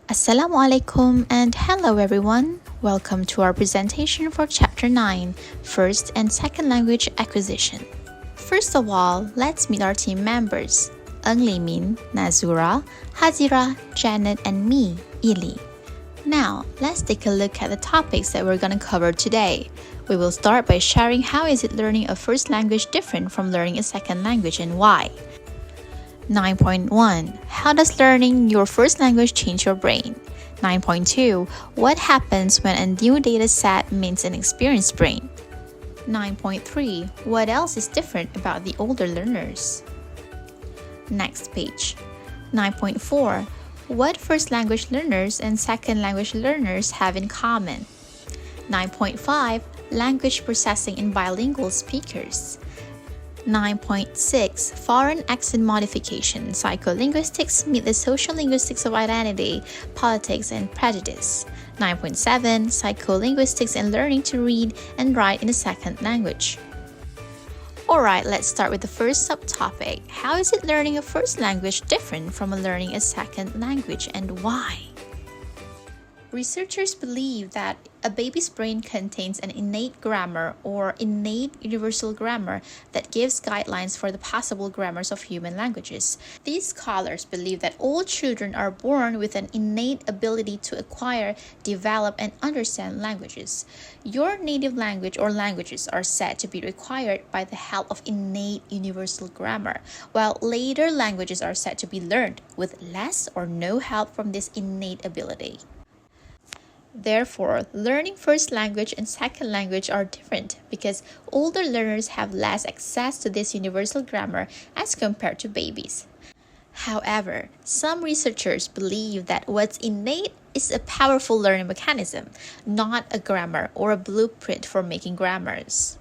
Assalamu alaikum and hello everyone. Welcome to our presentation for Chapter 9, First and Second Language Acquisition. First of all, let's meet our team members. Min, Nazurah, Hazirah, Janet, and me, Ily. Now, let's take a look at the topics that we're going to cover today. We will start by sharing how is it learning a first language different from learning a second language and why. 9.1 How does learning your first language change your brain? 9.2 What happens when a new data set meets an experienced brain? 9.3 What else is different about the older learners? Next page. 9.4 What first language learners and second language learners have in common? 9.5 Language processing in bilingual speakers. 9.6 Foreign accent modification, psycholinguistics meet the social linguistics of identity, politics, and prejudice. 9.7 Psycholinguistics and learning to read and write in a second language. Alright, let's start with the first subtopic. How is it learning a first language different from learning a second language and why? Researchers believe that a baby's brain contains an innate grammar or innate universal grammar that gives guidelines for the possible grammars of human languages. These scholars believe that all children are born with an innate ability to acquire, develop, and understand languages. Your native language or languages are said to be required by the help of innate universal grammar, while later languages are said to be learned with less or no help from this innate ability. Therefore, learning first language and second language are different because older learners have less access to this universal grammar as compared to babies. However, some researchers believe that what's innate is a powerful learning mechanism, not a grammar or a blueprint for making grammars.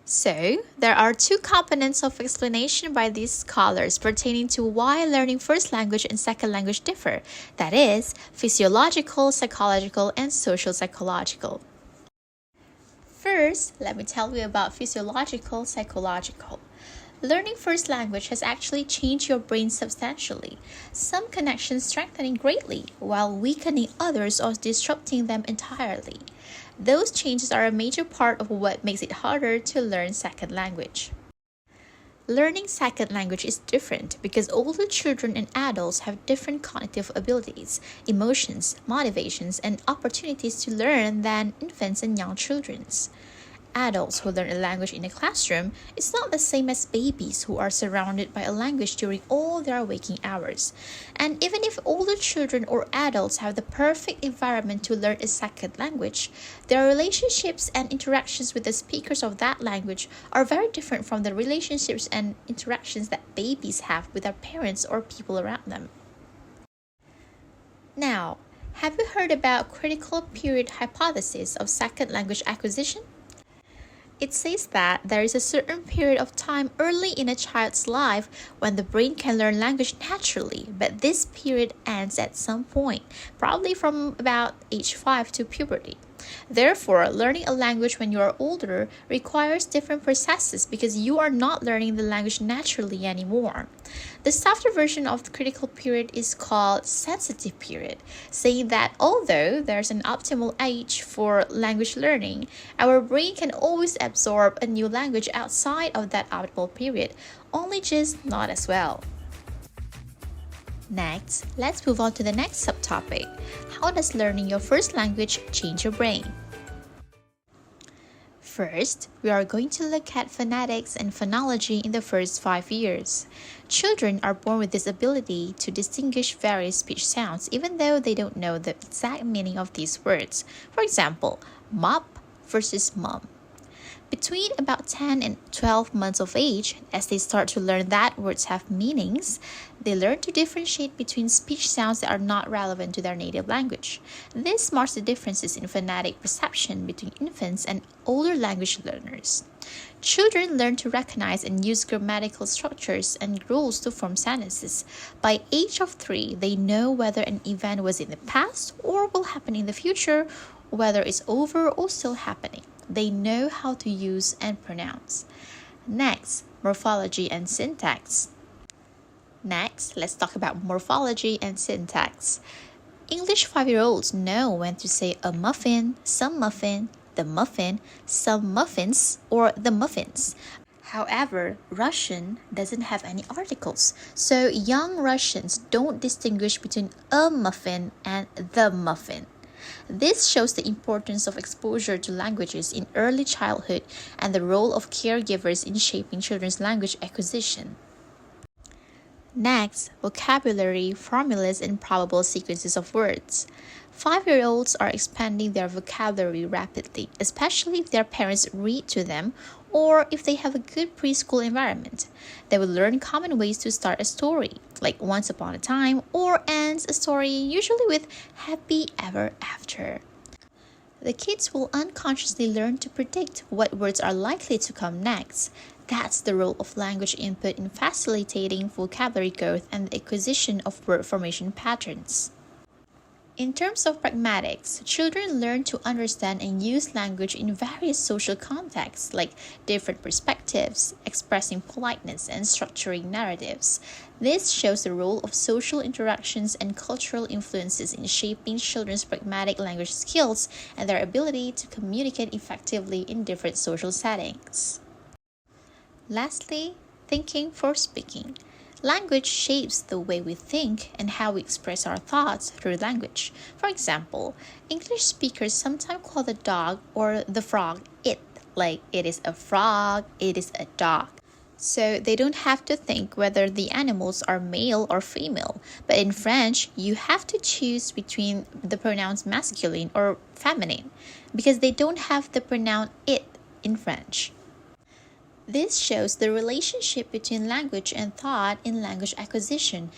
So, there are two components of explanation by these scholars pertaining to why learning first language and second language differ, that is, physiological, psychological, and social psychological. First, let me tell you about physiological, psychological. Learning first language has actually changed your brain substantially, some connections strengthening greatly, while weakening others or disrupting them entirely. Those changes are a major part of what makes it harder to learn second language. Learning second language is different because older children and adults have different cognitive abilities, emotions, motivations, and opportunities to learn than infants and young children. Adults who learn a language in a classroom is not the same as babies who are surrounded by a language during all their waking hours. And even if older children or adults have the perfect environment to learn a second language, their relationships and interactions with the speakers of that language are very different from the relationships and interactions that babies have with their parents or people around them. Now, have you heard about critical period hypothesis of second language acquisition? It says that there is a certain period of time early in a child's life when the brain can learn language naturally, but this period ends at some point, probably from about age 5 to puberty. Therefore, learning a language when you are older requires different processes because you are not learning the language naturally anymore. The softer version of the critical period is called sensitive period, saying that although there's an optimal age for language learning, our brain can always absorb a new language outside of that optimal period, only just not as well. Next, let's move on to the next subtopic. How does learning your first language change your brain? First, we are going to look at phonetics and phonology in the first 5 years. Children are born with this ability to distinguish various speech sounds even though they don't know the exact meaning of these words. For example, mop versus mum. Between about 10 and 12 months of age, as they start to learn that words have meanings, they learn to differentiate between speech sounds that are not relevant to their native language. This marks the differences in phonetic perception between infants and older language learners. Children learn to recognize and use grammatical structures and rules to form sentences. By age of 3, they know whether an event was in the past or will happen in the future, whether it's over or still happening. They know how to use and pronounce. Next, morphology and syntax. Next, let's talk about morphology and syntax. English 5-year-olds know when to say a muffin, some muffin, the muffin, some muffins, or the muffins. However, Russian doesn't have any articles, so young Russians don't distinguish between a muffin and the muffin. This shows the importance of exposure to languages in early childhood and the role of caregivers in shaping children's language acquisition. Next, vocabulary, formulas, and probable sequences of words. 5-year-olds are expanding their vocabulary rapidly, especially if their parents read to them or if they have a good preschool environment. They will learn common ways to start a story, like once upon a time, or ends a story usually with happy ever after. The kids will unconsciously learn to predict what words are likely to come next. That's the role of language input in facilitating vocabulary growth and the acquisition of word formation patterns. In terms of pragmatics, children learn to understand and use language in various social contexts, like different perspectives, expressing politeness, and structuring narratives. This shows the role of social interactions and cultural influences in shaping children's pragmatic language skills and their ability to communicate effectively in different social settings. Lastly, thinking for speaking. Language shapes the way we think and how we express our thoughts through language. For example, English speakers sometimes call the dog or the frog it, like it is a frog, it is a dog. So they don't have to think whether the animals are male or female. But in French, you have to choose between the pronouns masculine or feminine because they don't have the pronoun it in French. This shows the relationship between language and thought in language acquisition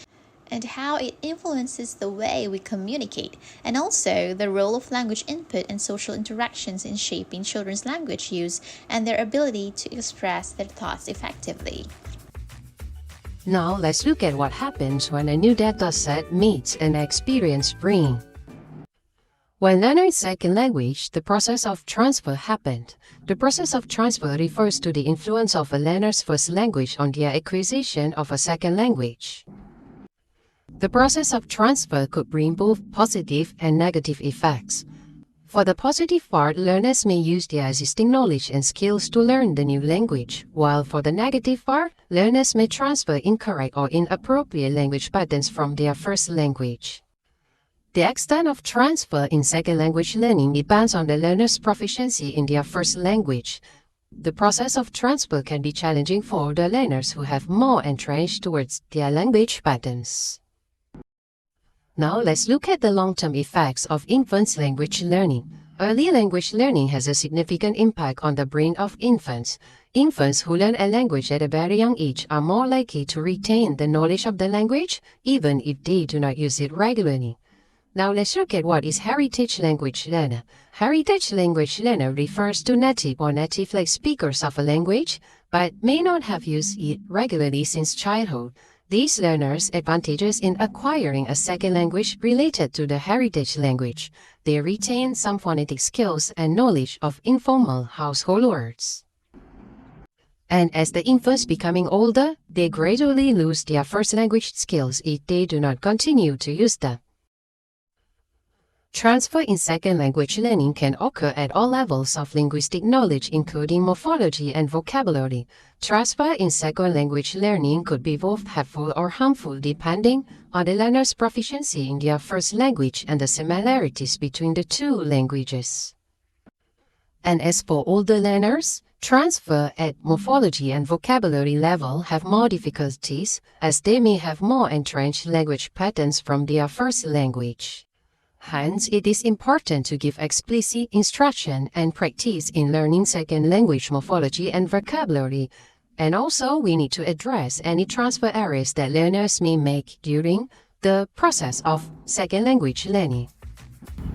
and how it influences the way we communicate, and also the role of language input and social interactions in shaping children's language use and their ability to express their thoughts effectively. Now let's look at what happens when a new data set meets an experienced brain. When learning second language, the process of transfer happened. The process of transfer refers to the influence of a learner's first language on their acquisition of a second language. The process of transfer could bring both positive and negative effects. For the positive part, learners may use their existing knowledge and skills to learn the new language, while for the negative part, learners may transfer incorrect or inappropriate language patterns from their first language. The extent of transfer in second language learning depends on the learner's proficiency in their first language. The process of transfer can be challenging for the learners who have more entrenched towards their language patterns. Now let's look at the long-term effects of infants' language learning. Early language learning has a significant impact on the brain of infants. Infants who learn a language at a very young age are more likely to retain the knowledge of the language, even if they do not use it regularly. Now let's look at what is heritage language learner. Heritage language learner refers to native or native-like speakers of a language, but may not have used it regularly since childhood. These learners advantages in acquiring a second language related to the heritage language. They retain some phonetic skills and knowledge of informal household words. And as the infants becoming older, they gradually lose their first language skills if they do not continue to use them. Transfer in second language learning can occur at all levels of linguistic knowledge, including morphology and vocabulary. Transfer in second language learning could be both helpful or harmful depending on the learner's proficiency in their first language and the similarities between the two languages. And as for older learners, transfer at morphology and vocabulary level have more difficulties as they may have more entrenched language patterns from their first language. Hence, it is important to give explicit instruction and practice in learning second language morphology and vocabulary. And also, we need to address any transfer errors that learners may make during the process of second language learning.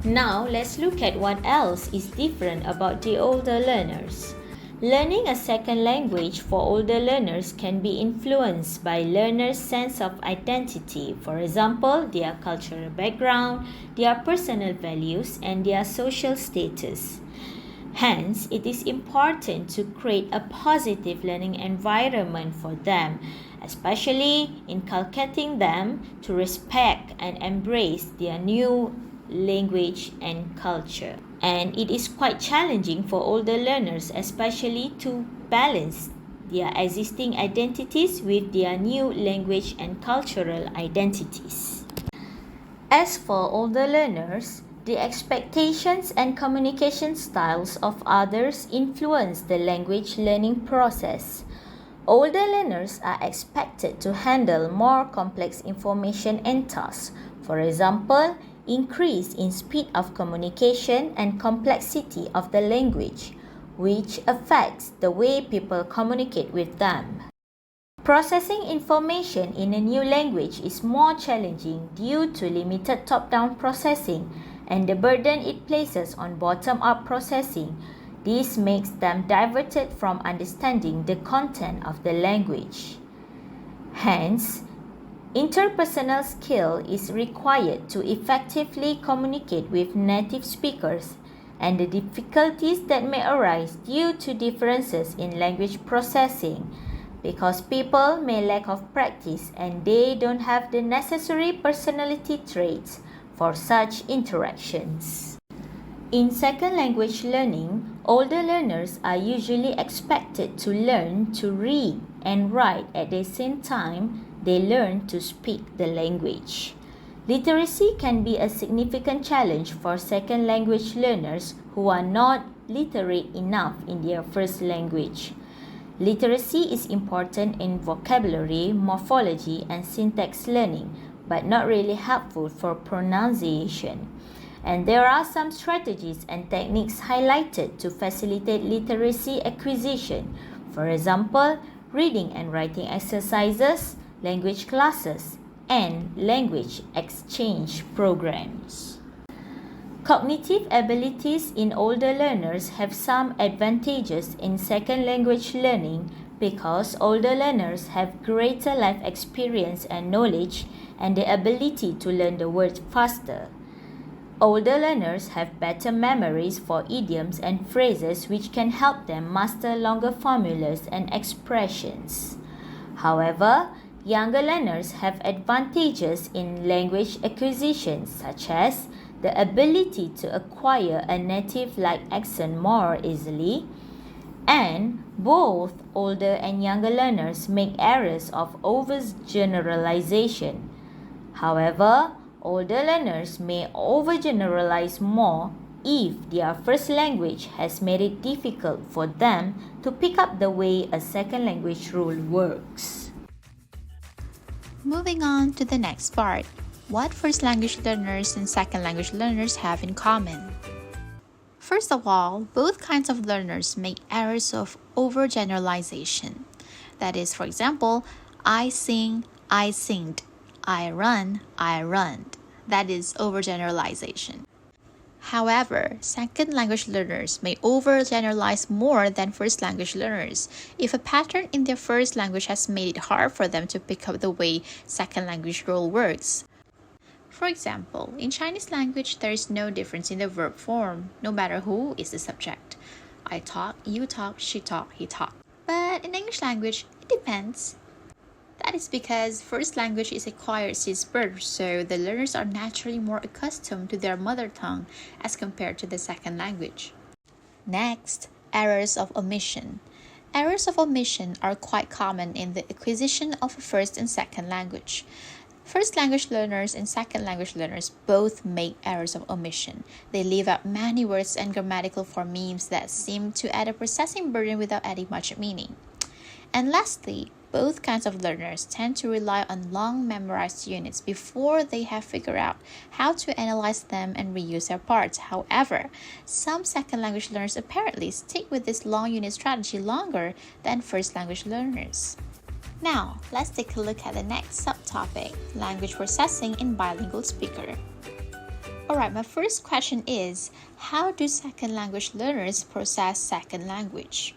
Now, let's look at what else is different about the older learners. Learning a second language for older learners can be influenced by learners' sense of identity, for example, their cultural background, their personal values, and their social status. Hence, it is important to create a positive learning environment for them especially inculcating them to respect and embrace their new language and culture. And it is quite challenging for older learners, especially to balance their existing identities with their new language and cultural identities. As for older learners, the expectations and communication styles of others influence the language learning process. Older learners are expected to handle more complex information and tasks. For example, increase in speed of communication and complexity of the language, which affects the way people communicate with them. Processing information in a new language is more challenging due to limited top-down processing and the burden it places on bottom-up processing. This makes them diverted from understanding the content of the language. Hence, interpersonal skill is required to effectively communicate with native speakers, and the difficulties that may arise due to differences in language processing, because people may lack of practice and they don't have the necessary personality traits for such interactions. In second language learning, older learners are usually expected to learn to read and write at the same time they learn to speak the language. Literacy can be a significant challenge for second language learners who are not literate enough in their first language. Literacy is important in vocabulary, morphology, and syntax learning, but not really helpful for pronunciation. And there are some strategies and techniques highlighted to facilitate literacy acquisition. For example, reading and writing exercises, language classes, and language exchange programs. Cognitive abilities in older learners have some advantages in second language learning because older learners have greater life experience and knowledge and the ability to learn the words faster. Older learners have better memories for idioms and phrases which can help them master longer formulas and expressions. However, younger learners have advantages in language acquisition such as the ability to acquire a native-like accent more easily, and both older and younger learners make errors of overgeneralization. However, older learners may overgeneralize more if their first language has made it difficult for them to pick up the way a second language rule works. Moving on to the next part. What first language learners and second language learners have in common? First of all, both kinds of learners make errors of overgeneralization. That is, for example, I sing, I singed. I run, I runned. That is overgeneralization. However, second language learners may overgeneralize more than first language learners if a pattern in their first language has made it hard for them to pick up the way second language rule works. For example, in Chinese language, there is no difference in the verb form, no matter who is the subject. I talk, you talk, she talk, he talk. But in English language, it depends. That is because first language is acquired since birth, so the learners are naturally more accustomed to their mother tongue as compared to the second language. Next, errors of omission. Errors of omission are quite common in the acquisition of a first and second language. First language learners and second language learners both make errors of omission. They leave out many words and grammatical phonemes that seem to add a processing burden without adding much meaning. And lastly, both kinds of learners tend to rely on long memorized units before they have figured out how to analyze them and reuse their parts. However, some second language learners apparently stick with this long unit strategy longer than first language learners. Now, let's take a look at the next subtopic, language processing in bilingual speaker. Alright, my first question is, how do second language learners process second language?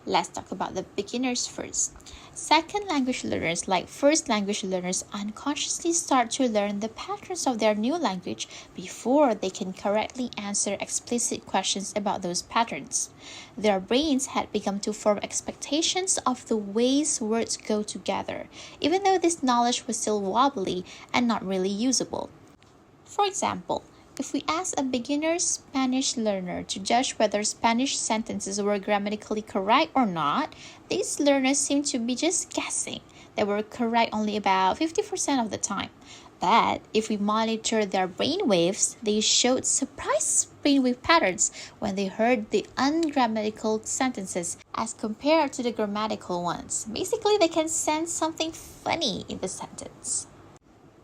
Let's talk about the beginners first. Second language learners, like first language learners, unconsciously start to learn the patterns of their new language before they can correctly answer explicit questions about those patterns. Their brains had begun to form expectations of the ways words go together, even though this knowledge was still wobbly and not really usable. For example, if we ask a beginner Spanish learner to judge whether Spanish sentences were grammatically correct or not, these learners seem to be just guessing. They were correct only about 50% of the time. But if we monitored their brain waves, they showed surprise brainwave patterns when they heard the ungrammatical sentences as compared to the grammatical ones. Basically, they can sense something funny in the sentence.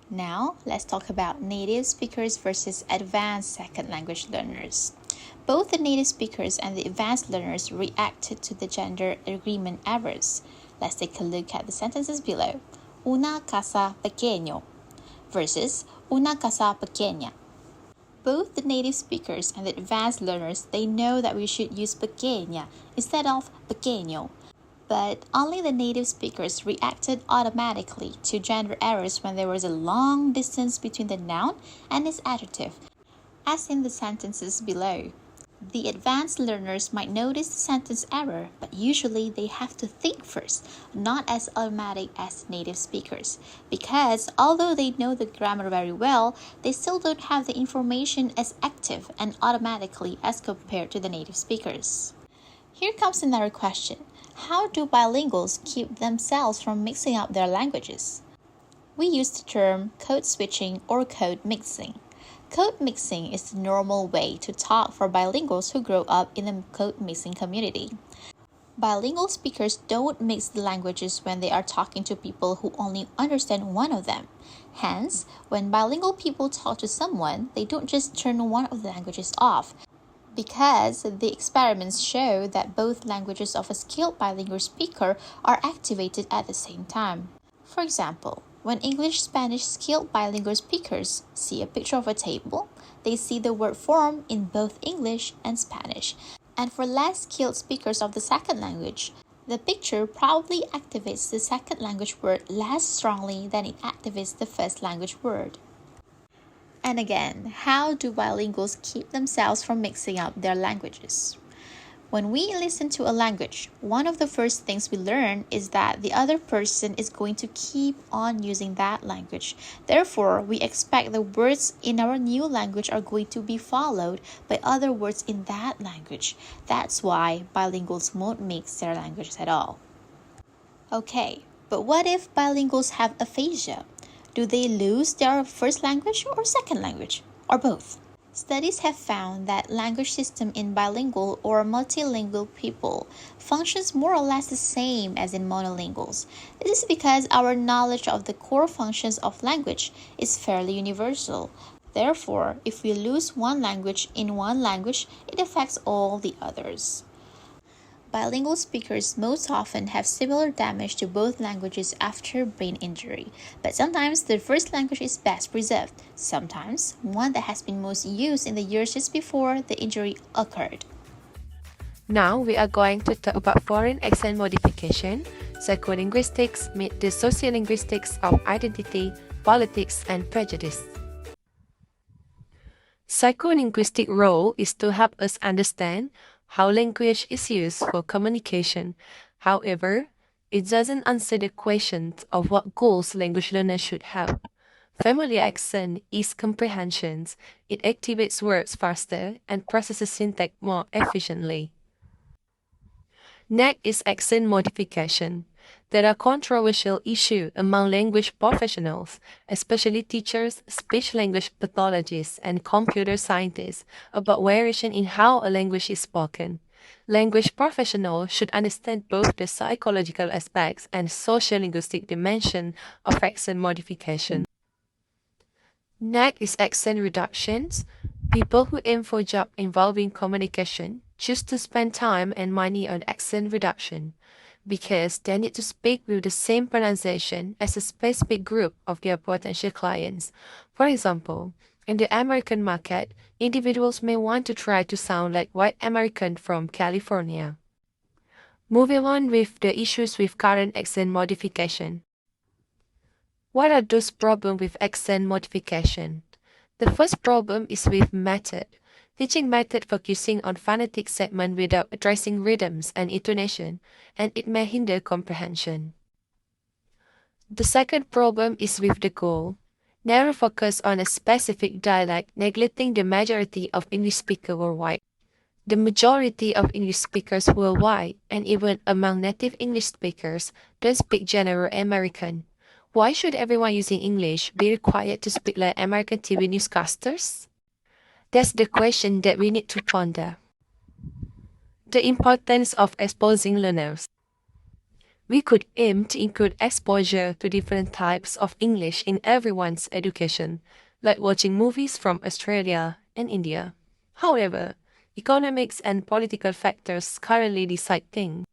Now, let's talk about native speakers versus advanced second language learners. Both the native speakers and the advanced learners reacted to the gender agreement errors. Let's take a look at the sentences below. Una casa pequeño versus una casa pequeña. Both the native speakers and the advanced learners, they know that we should use pequeña instead of pequeño. But only the native speakers reacted automatically to gender errors when there was a long distance between the noun and its adjective, as in the sentences below. The advanced learners might notice the sentence error, but usually they have to think first, not as automatic as native speakers, because although they know the grammar very well, they still don't have the information as active and automatically as compared to the native speakers. Here comes another question. How do bilinguals keep themselves from mixing up their languages? We use the term code switching or code mixing. Code mixing is the normal way to talk for bilinguals who grow up in the code mixing community. Bilingual speakers don't mix the languages when they are talking to people who only understand one of them. Hence, when bilingual people talk to someone, they don't just turn one of the languages off, because the experiments show that both languages of a skilled bilingual speaker are activated at the same time. For example, when English-Spanish skilled bilingual speakers see a picture of a table, they see the word form in both English and Spanish. And for less skilled speakers of the second language, the picture probably activates the second language word less strongly than it activates the first language word. And again, how do bilinguals keep themselves from mixing up their languages? When we listen to a language, one of the first things we learn is that the other person is going to keep on using that language. Therefore, we expect the words in our new language are going to be followed by other words in that language. That's why bilinguals won't mix their languages at all. Okay, but what if bilinguals have aphasia? Do they lose their first language or second language, or both? Studies have found that language system in bilingual or multilingual people functions more or less the same as in monolinguals. This is because our knowledge of the core functions of language is fairly universal. Therefore, if we lose one language in one language, it affects all the others. Bilingual speakers most often have similar damage to both languages after brain injury, but sometimes the first language is best preserved, sometimes one that has been most used in the years just before the injury occurred. Now we are going to talk about foreign accent modification. Psycholinguistics meet the sociolinguistics of identity, politics, and prejudice. Psycholinguistic role is to help us understand how language is used for communication. However, it doesn't answer the question of what goals language learners should have. Familiar accent is comprehension. It activates words faster and processes syntax more efficiently. Next is accent modification. There are controversial issues among language professionals, especially teachers, speech-language pathologists, and computer scientists, about variation in how a language is spoken. Language professionals should understand both the psychological aspects and sociolinguistic dimension of accent modification. Next is accent reductions. People who aim for jobs involving communication choose to spend time and money on accent reduction, because they need to speak with the same pronunciation as a specific group of their potential clients. For example, in the American market, individuals may want to try to sound like white American from California. Moving on with the issues with current accent modification. What are those problems with accent modification? The first problem is with method. Teaching method focusing on phonetic segment without addressing rhythms and intonation, and it may hinder comprehension. The second problem is with the goal. Narrow focus on a specific dialect, neglecting the majority of English speakers worldwide. The majority of English speakers worldwide, and even among native English speakers, don't speak general American. Why should everyone using English be required to speak like American TV newscasters? That's the question that we need to ponder. The importance of exposing learners. We could aim to include exposure to different types of English in everyone's education, like watching movies from Australia and India. However, economics and political factors currently decide things.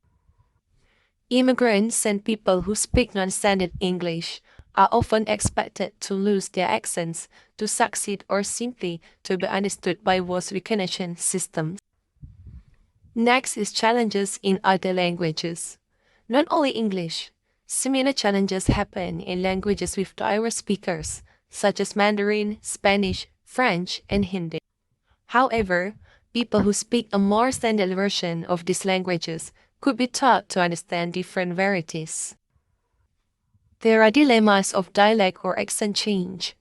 Immigrants and people who speak non-standard English are often expected to lose their accents to succeed or simply to be understood by voice recognition systems. Next is challenges in other languages. Not only English, similar challenges happen in languages with diverse speakers, such as Mandarin, Spanish, French, and Hindi. However, people who speak a more standard version of these languages could be taught to understand different varieties. There are dilemmas of dialect or accent change.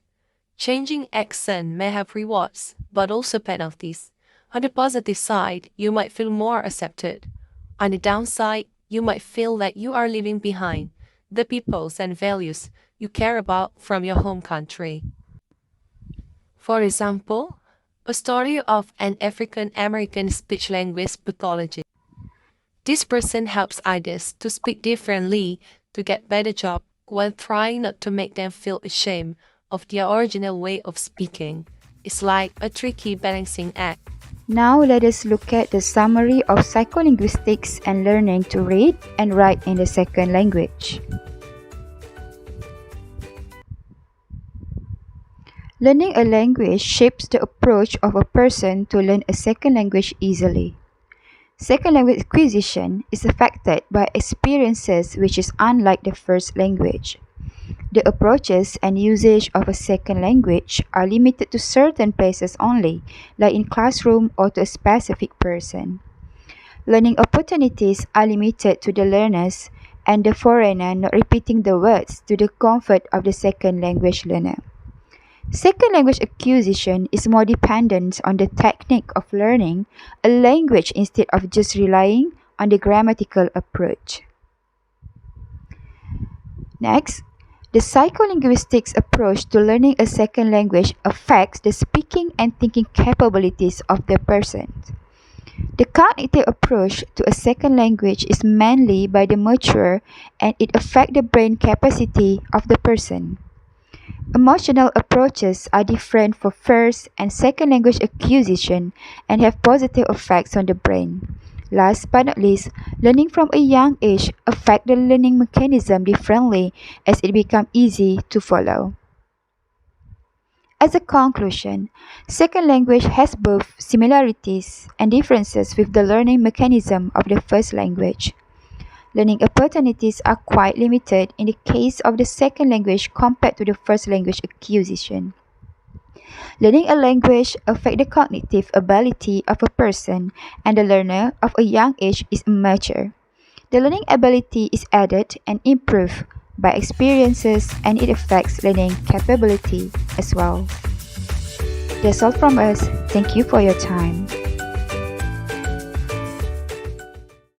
Changing accent may have rewards, but also penalties. On the positive side, you might feel more accepted. On the downside, you might feel that you are leaving behind the peoples and values you care about from your home country. For example, a story of an African American speech language pathologist. This person helps others to speak differently to get better job while trying not to make them feel ashamed of their original way of speaking. It's like a tricky balancing act. Now let us look at the summary of psycholinguistics and learning to read and write in the second language. Learning a language shapes the approach of a person to learn a second language easily. Second language acquisition is affected by experiences which is unlike the first language. The approaches and usage of a second language are limited to certain places only, like in classroom or to a specific person. Learning opportunities are limited to the learners and the foreigner not repeating the words to the comfort of the second language learner. Second language acquisition is more dependent on the technique of learning a language instead of just relying on the grammatical approach. Next, the psycholinguistics approach to learning a second language affects the speaking and thinking capabilities of the person. The cognitive approach to a second language is mainly by the mature and it affects the brain capacity of the person. Emotional approaches are different for first and second language acquisition and have positive effects on the brain. Last but not least, learning from a young age affects the learning mechanism differently as it becomes easy to follow. As a conclusion, second language has both similarities and differences with the learning mechanism of the first language. Learning opportunities are quite limited in the case of the second language compared to the first language acquisition. Learning a language affects the cognitive ability of a person, and the learner of a young age is immature. The learning ability is added and improved by experiences, and it affects learning capability as well. That's all from us. Thank you for your time.